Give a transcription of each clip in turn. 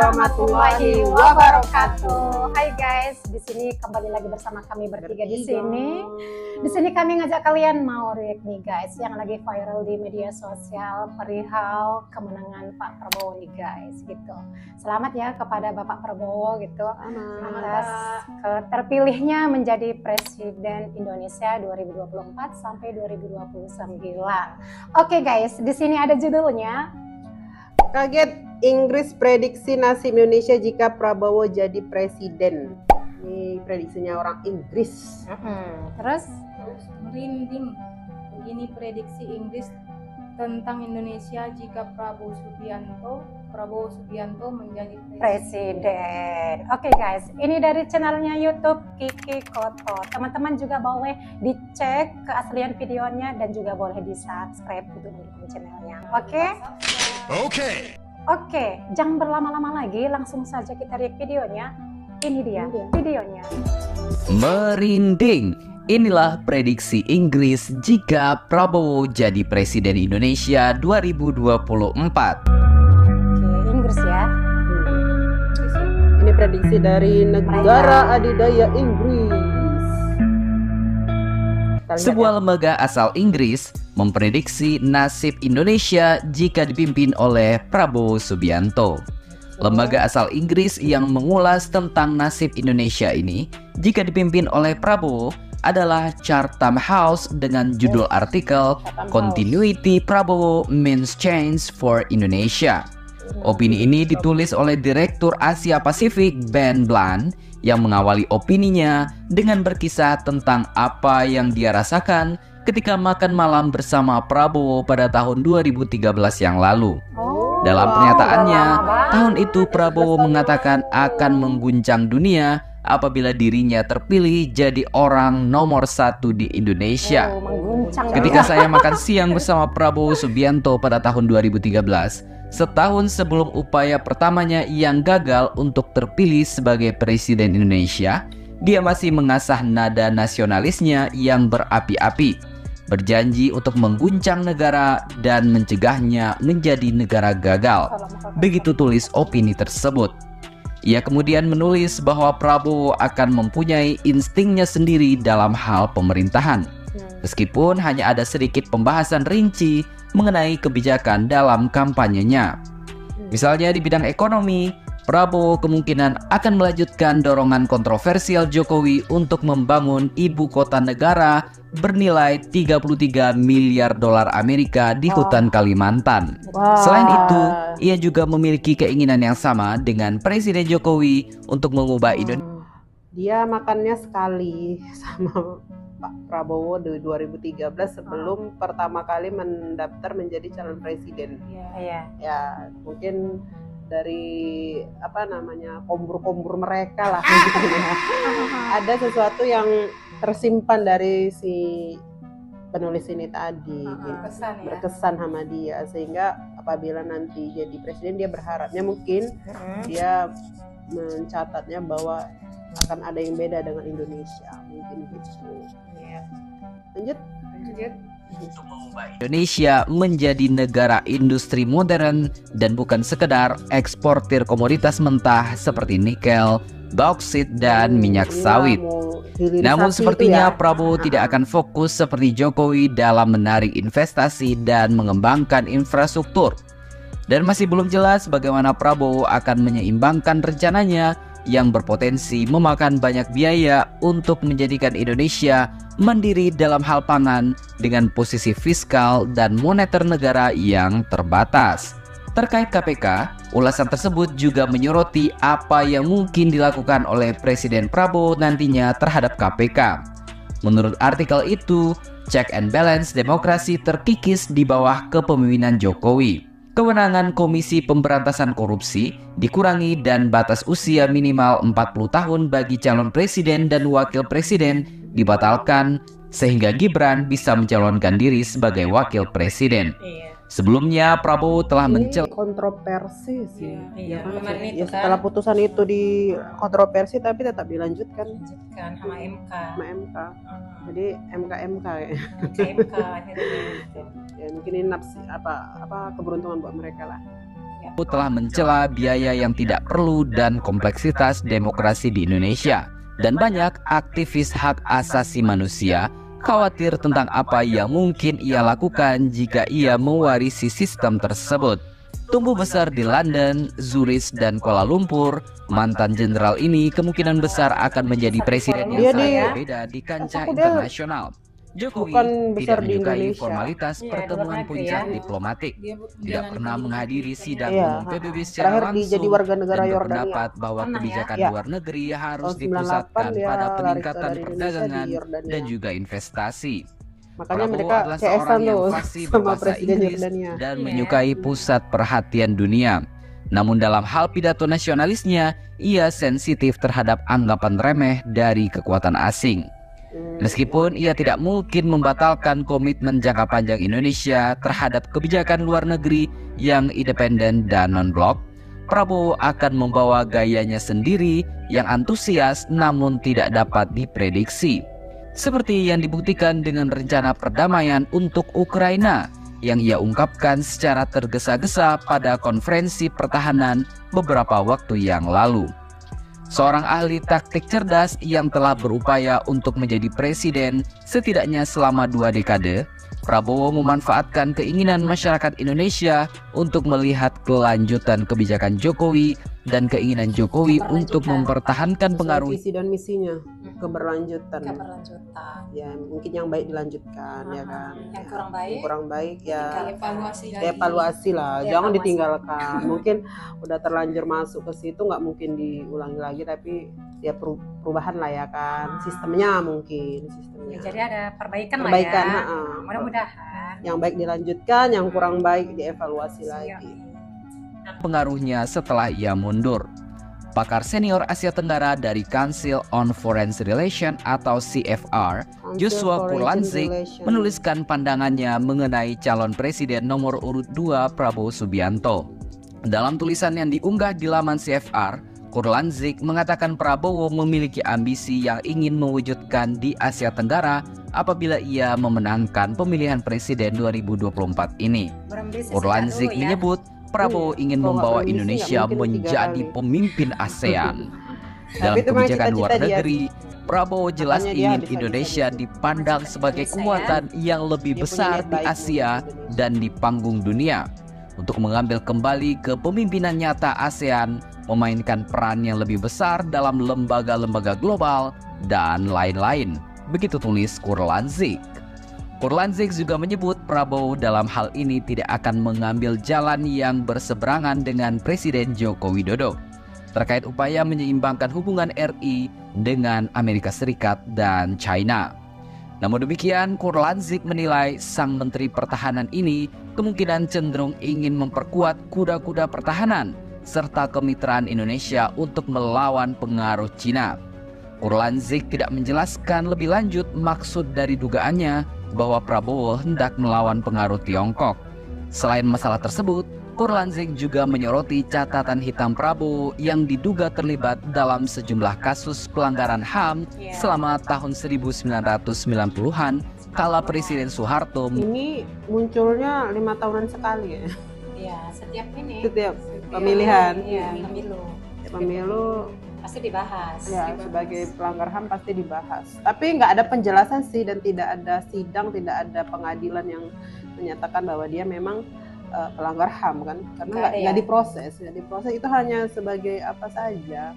warahmatullahi wabarakatuh. Hai guys, di sini kembali lagi bersama kami bertiga di sini. Di sini kami ngajak kalian mau react nih guys, yang lagi viral di media sosial perihal kemenangan Pak Prabowo nih guys, gitu. Selamat ya kepada Bapak Prabowo gitu atas terpilihnya menjadi Presiden Indonesia 2024 sampai 2029. Oke guys, di sini ada judulnya. Kaget, Inggris prediksi nasib Indonesia jika Prabowo jadi presiden. Ini prediksinya orang Inggris. Terus merinding. Begini prediksi Inggris tentang Indonesia jika Prabowo Subianto menjadi presiden. Oke guys, ini dari channelnya YouTube Kiki Koto. Teman-teman juga boleh dicek keaslian videonya dan juga boleh di subscribe untuk mendukung channelnya. Oke, jangan berlama-lama lagi, langsung saja kita lihat videonya. Ini dia videonya. Merinding. Inilah prediksi Inggris jika Prabowo jadi Presiden Indonesia 2024. Oke, Inggris ya. Ini prediksi dari negara adidaya Inggris. Sebuah lembaga asal Inggris memprediksi nasib Indonesia jika dipimpin oleh Prabowo Subianto. Lembaga asal Inggris yang mengulas tentang nasib Indonesia ini jika dipimpin oleh Prabowo adalah Chatham House dengan judul artikel Continuity Prabowo Means Change for Indonesia. Opini ini ditulis oleh Direktur Asia Pasifik Ben Bland yang mengawali opininya dengan berkisah tentang apa yang dia rasakan ketika makan malam bersama Prabowo pada tahun 2013 yang lalu. Dalam pernyataannya, tahun itu Prabowo mengatakan akan mengguncang dunia apabila dirinya terpilih jadi orang nomor 1 di Indonesia. Ketika saya makan siang bersama Prabowo Subianto pada tahun 2013, setahun sebelum upaya pertamanya yang gagal untuk terpilih sebagai Presiden Indonesia, dia masih mengasah nada nasionalisnya yang berapi-api, berjanji untuk mengguncang negara dan mencegahnya menjadi negara gagal. Begitu tulis opini tersebut. Ia kemudian menulis bahwa Prabowo akan mempunyai instingnya sendiri dalam hal pemerintahan, meskipun hanya ada sedikit pembahasan rinci mengenai kebijakan dalam kampanyenya. Misalnya di bidang ekonomi, Prabowo kemungkinan akan melanjutkan dorongan kontroversial Jokowi untuk membangun ibu kota negara bernilai 33 miliar dolar Amerika di hutan Kalimantan. Selain itu, ia juga memiliki keinginan yang sama dengan Presiden Jokowi untuk mengubah Indonesia. Dia makannya sekali sama Pak Prabowo di 2013 sebelum pertama kali mendaftar menjadi calon presiden. Ya, mungkin dari kombur-kombur mereka lah gitu ya. Ada sesuatu yang tersimpan dari si penulis ini tadi berkesan sama dia, sehingga apabila nanti jadi presiden dia berharapnya mungkin dia mencatatnya bahwa akan ada yang beda dengan Indonesia, mungkin gitu. Lanjut. Untuk mengubah Indonesia menjadi negara industri modern dan bukan sekedar eksportir komoditas mentah seperti nikel, bauksit, dan minyak sawit. Namun sepertinya Prabowo tidak akan fokus seperti Jokowi dalam menarik investasi dan mengembangkan infrastruktur. Dan masih belum jelas bagaimana Prabowo akan menyeimbangkan rencananya yang berpotensi memakan banyak biaya untuk menjadikan Indonesia mandiri dalam hal pangan dengan posisi fiskal dan moneter negara yang terbatas. Terkait KPK, ulasan tersebut juga menyoroti apa yang mungkin dilakukan oleh Presiden Prabowo nantinya terhadap KPK. Menurut artikel itu, check and balance demokrasi terkikis di bawah kepemimpinan Jokowi. Kewenangan Komisi Pemberantasan Korupsi dikurangi dan batas usia minimal 40 tahun bagi calon presiden dan wakil presiden dibatalkan sehingga Gibran bisa mencalonkan diri sebagai wakil presiden. Sebelumnya Prabowo telah kontroversi sih. Iya, Ya, setelah putusan itu di kontroversi tapi tetap dilanjutkan sama MK. Jadi MK ya. MK Ya, mungkin ini keberuntungan buat mereka lah. Ya, telah mencela biaya yang tidak perlu dan kompleksitas demokrasi di Indonesia. Dan banyak aktivis hak asasi manusia khawatir tentang apa yang mungkin ia lakukan jika ia mewarisi sistem tersebut. Tumbuh besar di London, Zurich, dan Kuala Lumpur, mantan jenderal ini kemungkinan besar akan menjadi presiden yang sangat berbeda di kancah internasional. Jokowi tidak menyukai formalitas pertemuan puncak diplomatik, tidak pernah menghadiri sidang umum PBB secara langsung, dan berpendapat bahwa kebijakan luar negeri harus dipusatkan pada peningkatan perdagangan dan juga investasi. Makanya Prabowo mereka adalah CS-an seorang yang tuh fasih sama berbahasa Presiden Inggris Yordania. dan menyukai pusat perhatian dunia. Namun dalam hal pidato nasionalisnya, ia sensitif terhadap anggapan remeh dari kekuatan asing. Meskipun ia tidak mungkin membatalkan komitmen jangka panjang Indonesia terhadap kebijakan luar negeri yang independen dan non-blok, Prabowo akan membawa gayanya sendiri yang antusias namun tidak dapat diprediksi. Seperti yang dibuktikan dengan rencana perdamaian untuk Ukraina yang ia ungkapkan secara tergesa-gesa pada konferensi pertahanan beberapa waktu yang lalu. Seorang ahli taktik cerdas yang telah berupaya untuk menjadi presiden setidaknya selama 2 dekade, Prabowo memanfaatkan keinginan masyarakat Indonesia untuk melihat kelanjutan kebijakan Jokowi dan keinginan Jokowi untuk mempertahankan pengaruh visi dan misinya, keberlanjutan. Ya, mungkin yang baik dilanjutkan, ya kan. Yang kurang baik, kurang baik ya Evaluasi lah, jangan ditinggalkan. Mungkin udah terlanjur masuk ke situ, nggak mungkin diulangi lagi, tapi ya perubahan lah ya kan, sistemnya mungkin Ya, jadi ada perbaikan lah ya. Mudah-mudahan Yang baik dilanjutkan, yang kurang baik dievaluasi lagi. pengaruhnya setelah ia mundur. Pakar senior Asia Tenggara dari Council on Foreign Relations atau CFR, Joshua Kurlantzick, menuliskan pandangannya mengenai calon presiden nomor urut 2 Prabowo Subianto. Dalam tulisan yang diunggah di laman CFR, Kurlantzick mengatakan Prabowo memiliki ambisi yang ingin mewujudkan di Asia Tenggara apabila ia memenangkan pemilihan presiden 2024 ini. Kurlantzick menyebut Prabowo ingin membawa Indonesia menjadi pemimpin ASEAN. Dalam kebijakan luar negeri, Prabowo jelas ingin Indonesia dipandang sebagai kekuatan yang lebih besar di Asia dan di panggung dunia. Untuk mengambil kembali kepemimpinan nyata ASEAN, memainkan peran yang lebih besar dalam lembaga-lembaga global, dan lain-lain. Begitu tulis Kurlantzick. Kurlantzick juga menyebut Prabowo dalam hal ini tidak akan mengambil jalan yang berseberangan dengan Presiden Joko Widodo terkait upaya menyeimbangkan hubungan RI dengan Amerika Serikat dan China. Namun demikian, Kurlantzick menilai sang Menteri Pertahanan ini kemungkinan cenderung ingin memperkuat kuda-kuda pertahanan serta kemitraan Indonesia untuk melawan pengaruh Cina. Kurlantzick tidak menjelaskan lebih lanjut maksud dari dugaannya bahwa Prabowo hendak melawan pengaruh Tiongkok. Selain masalah tersebut, Kurlantzick juga menyoroti catatan hitam Prabowo yang diduga terlibat dalam sejumlah kasus pelanggaran HAM selama tahun 1990-an kala Presiden Soeharto. Ini munculnya 5 tahunan sekali ya. ya setiap pemilihan. Pemilu pasti dibahas. Ya, sebagai pelanggar HAM pasti dibahas. Tapi nggak ada penjelasan sih dan tidak ada sidang, tidak ada pengadilan yang menyatakan bahwa dia memang pelanggar HAM kan, karena nggak diproses. Itu hanya sebagai apa saja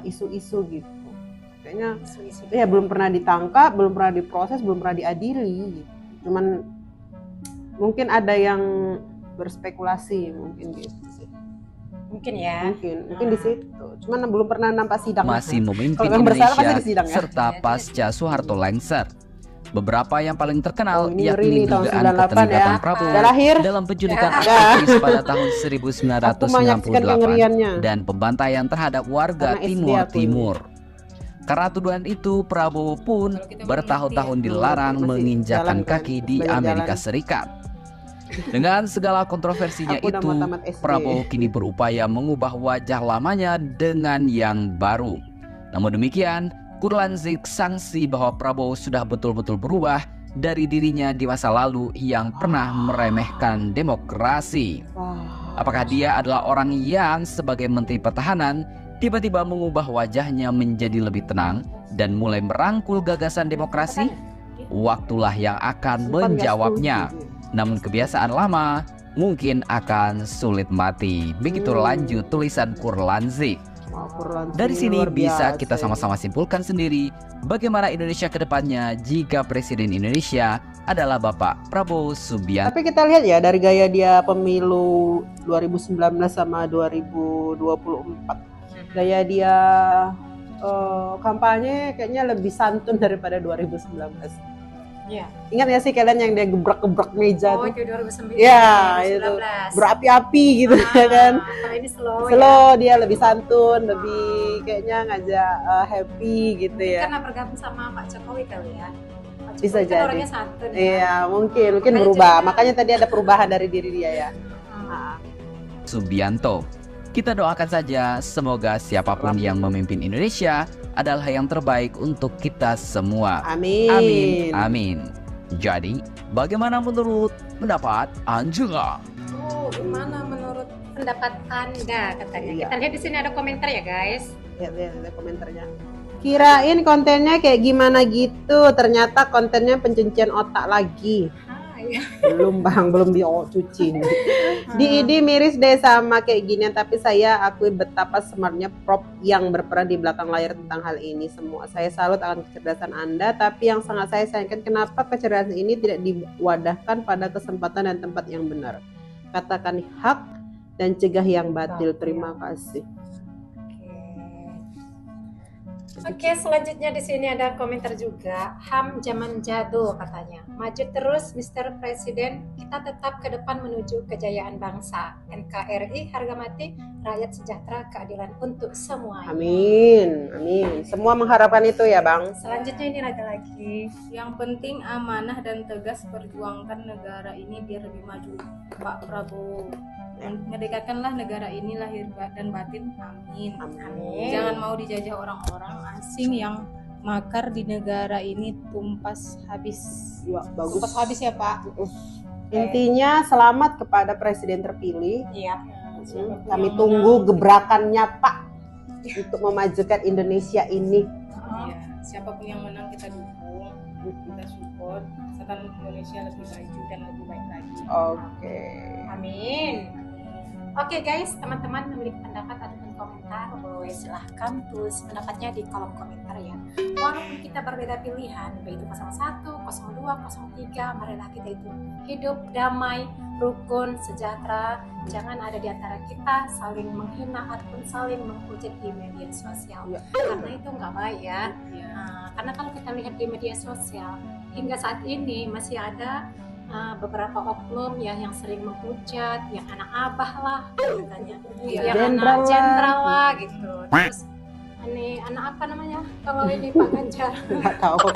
isu-isu gitu. Kayaknya ya belum pernah ditangkap, belum pernah diproses, belum pernah diadili. Gitu. Cuman mungkin ada yang berspekulasi mungkin gitu sih. Mungkin ya. Mungkin di situ. Cuman belum pernah nampak sidang. Masih memimpin Indonesia serta pasca Soeharto lengser. Beberapa yang paling terkenal yakni dugaan keterlibatan Prabowo dalam penculikan aktivis pada tahun 1998 dan pembantaian terhadap warga Timur Timur. Karena tuduhan itu, Prabowo pun bertahun-tahun dilarang menginjakkan kaki di Amerika Serikat. Dengan segala kontroversinya itu, Prabowo kini berupaya mengubah wajah lamanya dengan yang baru. Namun demikian, Kurlantzick sangsi bahwa Prabowo sudah betul-betul berubah dari dirinya di masa lalu yang pernah meremehkan demokrasi. Apakah dia adalah orang yang sebagai Menteri Pertahanan tiba-tiba mengubah wajahnya menjadi lebih tenang dan mulai merangkul gagasan demokrasi? Waktulah yang akan menjawabnya. Namun kebiasaan lama mungkin akan sulit mati. Begitu lanjut tulisan Kurlanzi. Dari sini bisa kita sama-sama simpulkan sendiri bagaimana Indonesia ke depannya jika Presiden Indonesia adalah Bapak Prabowo Subianto. Tapi kita lihat ya dari gaya dia pemilu 2019 sama 2024. Gaya dia kampanye kayaknya lebih santun daripada 2019. Iya. Ingat ya sih kalian yang dia gebrak-gebrak meja Oh, tuh? itu 2019. Ya, itu berapi-api gitu kan. Kalau ini slow, Slow, dia lebih santun, lebih kayaknya ngajak happy gitu ya. Karena bergabung sama Pak Jokowi kali ya. Pak Jokowi Bisa kan jadi. orangnya santun ya. Iya, mungkin Makanya berubah. juga- Makanya tadi ada perubahan dari diri dia ya. Subianto. Kita doakan saja semoga siapapun yang memimpin Indonesia adalah yang terbaik untuk kita semua. Amin. Amin. Amin. Jadi, bagaimana menurut pendapat Angela? Gimana menurut pendapat Anda katanya? Iya. Kita lihat di sini ada komentar ya guys. Lihat komentarnya. Kirain kontennya kayak gimana gitu, ternyata kontennya pencucian otak lagi. Iya. Belum bang, belum dicuci. Di ID miris deh sama kayak gini, tapi saya akui betapa smartnya prop yang berperan di belakang layar tentang hal ini semua. Saya salut akan kecerdasan Anda, tapi yang sangat saya sayangkan kenapa kecerdasan ini tidak diwadahkan pada kesempatan dan tempat yang benar. Katakan hak dan cegah yang batil. Terima kasih. Oke, selanjutnya di sini ada komentar juga. HAM zaman jadul katanya. Maju terus Mr. Presiden, kita tetap ke depan menuju kejayaan bangsa. NKRI harga mati, rakyat sejahtera, keadilan untuk semua. Amin, amin. Semua mengharapkan itu ya bang. Selanjutnya ini ada lagi. Yang penting amanah dan tegas perjuangkan negara ini biar lebih maju. Pak Prabowo, merdekakanlah negara ini lahir dan batin. Amin. Amin. Jangan mau dijajah orang-orang asing yang makar di negara ini tumpas habis. Ya, bagus. Tumpas habis ya Pak. Intinya selamat kepada presiden terpilih. Iya. Kami tunggu gebrakannya Pak untuk memajukan Indonesia ini. Iya, siapapun yang menang kita dukung, kita support, asalkan Indonesia lebih maju dan lebih baik lagi. Oke. Amin. Oke guys, teman-teman memiliki pendapat ataupun komentar, boleh silahkan tulis pendapatnya di kolom komentar ya. Walaupun kita berbeda pilihan, baik itu 01, 02, 03, marilah kita itu hidup damai, rukun, sejahtera. Jangan ada di antara kita saling menghina ataupun saling menghujat di media sosial. Ya. Karena itu nggak baik ya. Iya. Karena kalau kita lihat di media sosial, hingga saat ini masih ada beberapa oknum yang sering menghujat, yang anak abah lah katanya, yang anak jenderal lah gitu. Terus ini anak apa namanya kalau ini Pak Ganjar? Nggak tahu.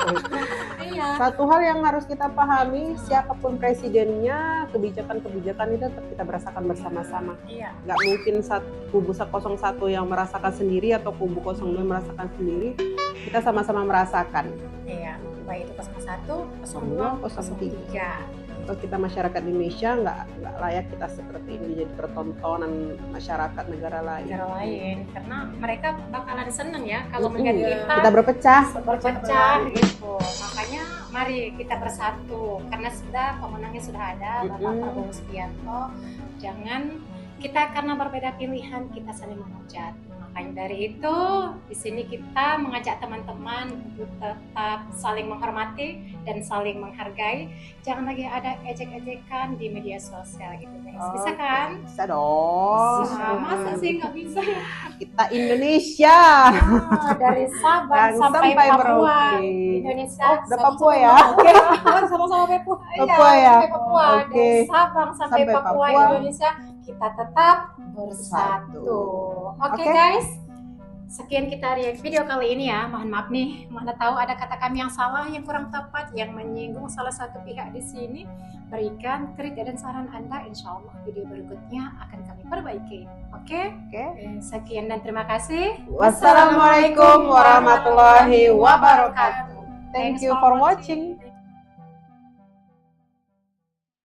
Iya. Satu hal yang harus kita pahami, siapapun presidennya, kebijakan-kebijakan itu tetap kita merasakan bersama-sama. Iya. Nggak mungkin kubu 01 yang merasakan sendiri atau kubu 02 merasakan sendiri. Kita sama-sama merasakan. Iya. Baik itu 01, 02, 03. Kalau kita masyarakat Indonesia nggak layak kita seperti ini jadi pertontonan masyarakat negara lain. Negara lain, karena mereka bakalan seneng ya kalau Mm-mm. melihat Kita berpecah. berpecah gitu. Makanya mari kita bersatu karena pemenangnya sudah ada Bapak Prabowo Subianto. Jangan kita karena berbeda pilihan kita saling menghujat. Makanya dari itu di sini kita mengajak teman-teman untuk tetap saling menghormati dan saling menghargai. Jangan lagi ada ejek-ejekan di media sosial gitu guys. Bisa kan? Bisa dong. Bisa. Masa sih nggak bisa? Kita Indonesia. Dari Sabang sampai Papua. Merauke. Indonesia. Oh, udah Papua ya? Sama-sama Papua. Papua ya? Sampai Papua. Oke. Dari Sabang sampai Sampai Papua, Papua. Indonesia kita tetap bersatu. Oke guys. Sekian kita react video kali ini ya. Mohon maaf nih, mana tahu ada kata kami yang salah, yang kurang tepat, yang menyinggung salah satu pihak di sini. Berikan kritik dan saran Anda, insya Allah video berikutnya akan kami perbaiki. Oke? Sekian dan terima kasih. Wassalamualaikum warahmatullahi wabarakatuh. Thank Thanks you for watching.